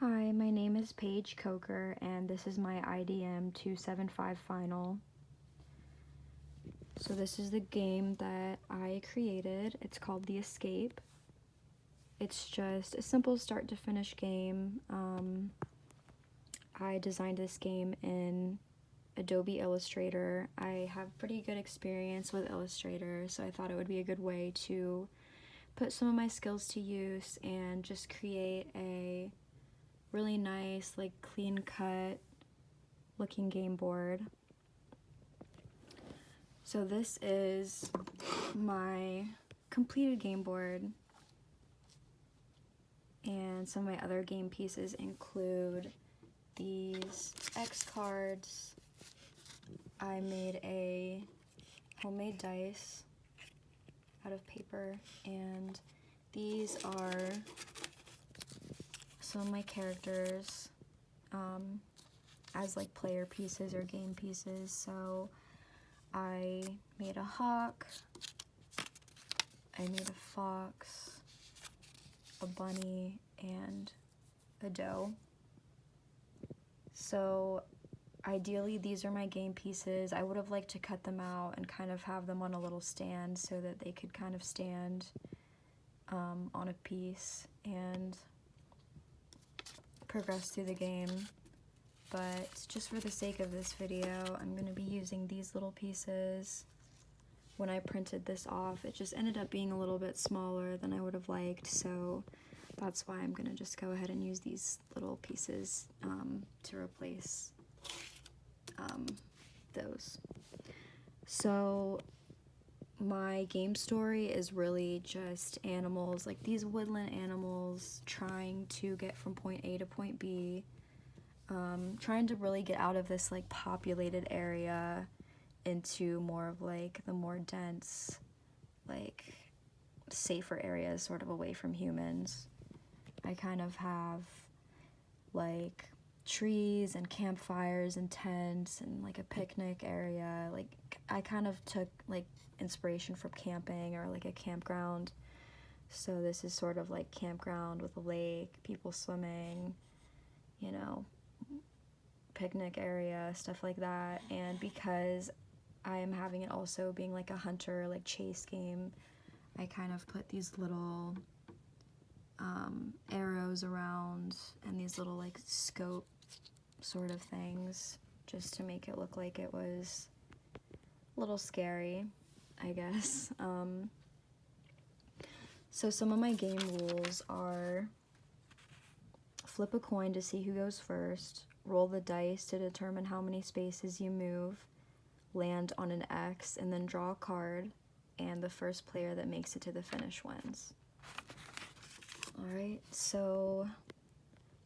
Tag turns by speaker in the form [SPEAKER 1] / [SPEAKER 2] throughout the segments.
[SPEAKER 1] Hi, my name is Paige Coker, and this is my Idm275 final. So this is the game that I created. It's called The Escape. It's just a simple start to finish game. I designed this game in Adobe Illustrator. I have pretty good experience with Illustrator, so I thought it would be a good way to put some of my skills to use and just create a really nice, like, clean cut looking game board. So this is my completed game board, and some of my other game pieces include these X cards. I made a homemade dice out of paper, and these are some of my characters as like player pieces or game pieces. So I made a hawk, I made a fox, a bunny, and a doe. So ideally these are my game pieces. I would have liked to cut them out and kind of have them on a little stand so that they could kind of stand on a piece and progress through the game. But just for the sake of this video, I'm going to be using these little pieces. When I printed this off, it just ended up being a little bit smaller than I would have liked, so that's why I'm going to just go ahead and use these little pieces to replace those. So my game story is really just animals, like these woodland animals trying to get from point A to point B, trying to really get out of this like populated area into more of like the more dense, like safer areas, sort of away from humans. I kind of have like trees and campfires and tents and like a picnic area. Like I kind of took like inspiration from camping or like a campground. So this is sort of like campground with a lake, people swimming, you know, picnic area, stuff like that. And because I am having it also being like a hunter, like chase game, I kind of put these little arrows around and these little like scope sort of things just to make it look like it was a little scary, I guess. So some of my game rules are: flip a coin to see who goes first, roll the dice to determine how many spaces you move, land on an X, and then draw a card, and the first player that makes it to the finish wins. Alright, so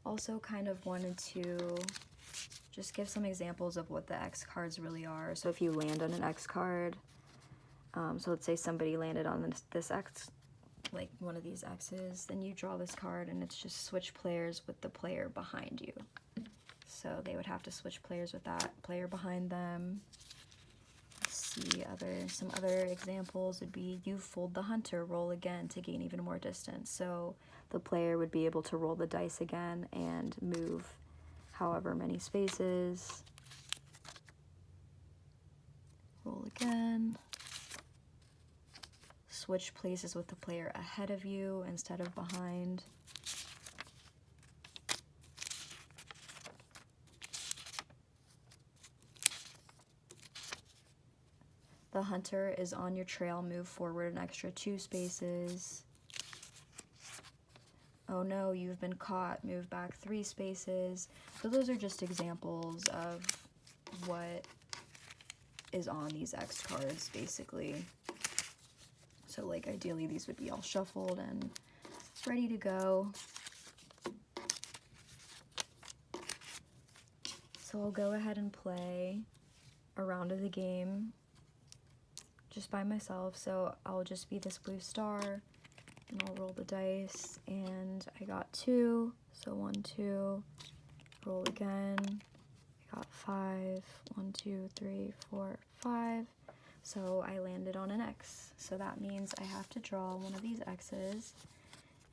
[SPEAKER 1] also kind of wanted to just give some examples of what the X cards really are. So if you land on an X card, so let's say somebody landed on this X, like one of these X's, then you draw this card and it's just switch players with the player behind you. So they would have to switch players with that player behind them. Let's see, some other examples would be: you fold the hunter, roll again to gain even more distance. So the player would be able to roll the dice again and move however many spaces. Roll again. Switch places with the player ahead of you instead of behind. The hunter is on your trail, move forward an extra 2 spaces. Oh no, you've been caught, move back 3 spaces. So those are just examples of what is on these X cards, basically. So like ideally these would be all shuffled and ready to go. So I'll go ahead and play a round of the game just by myself. So I'll just be this blue star and I'll roll the dice, and I got 2, so 1, 2, roll again, I got 5, 1, 2, 3, 4, 5, so I landed on an X. So that means I have to draw one of these X's,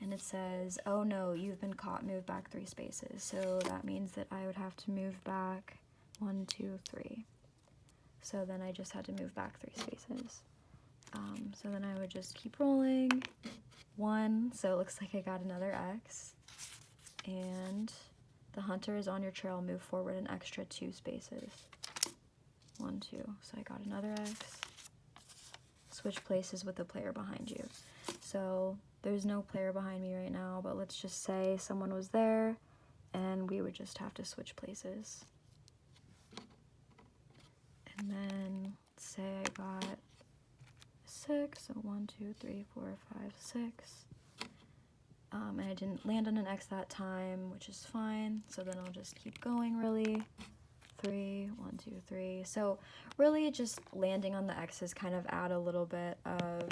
[SPEAKER 1] And it says, oh no, you've been caught, move back 3 spaces. So that means that I would have to move back 1, 2, 3. So then I just had to move back 3 spaces. So then I would just keep rolling. 1, so it looks like I got another X. And the hunter is on your trail, move forward an extra 2 spaces. 1, 2, so I got another X. Switch places with the player behind you. So there's no player behind me right now, but let's just say someone was there and we would just have to switch places. And then let's say I got 6, so 1, 2, 3, 4, 5, 6. And I didn't land on an X that time, which is fine. So then I'll just keep going really. 3, 1, 2, 3. So really just landing on the X's kind of add a little bit of,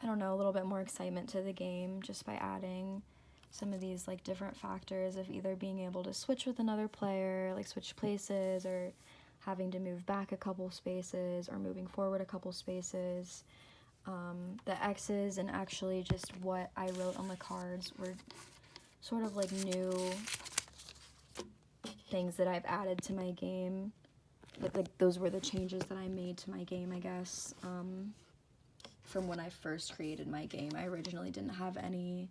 [SPEAKER 1] I don't know, a little bit more excitement to the game just by adding some of these like different factors of either being able to switch with another player, like switch places, or having to move back a couple spaces or moving forward a couple spaces. The X's and actually just what I wrote on the cards were sort of like new things that I've added to my game. Like those were the changes that I made to my game, I guess, from when I first created my game. I originally didn't have any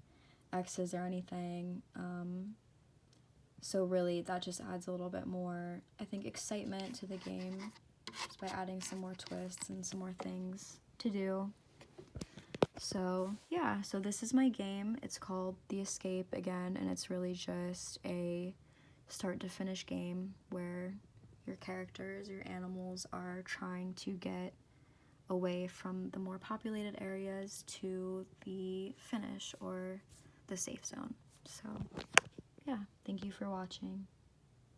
[SPEAKER 1] X's or anything, so really that just adds a little bit more, I think, excitement to the game just by adding some more twists and some more things to do. So yeah, so this is my game. It's called The Escape again, and it's really just a start to finish game where your characters, your animals are trying to get away from the more populated areas to the finish or the safe zone. So yeah, thank you for watching.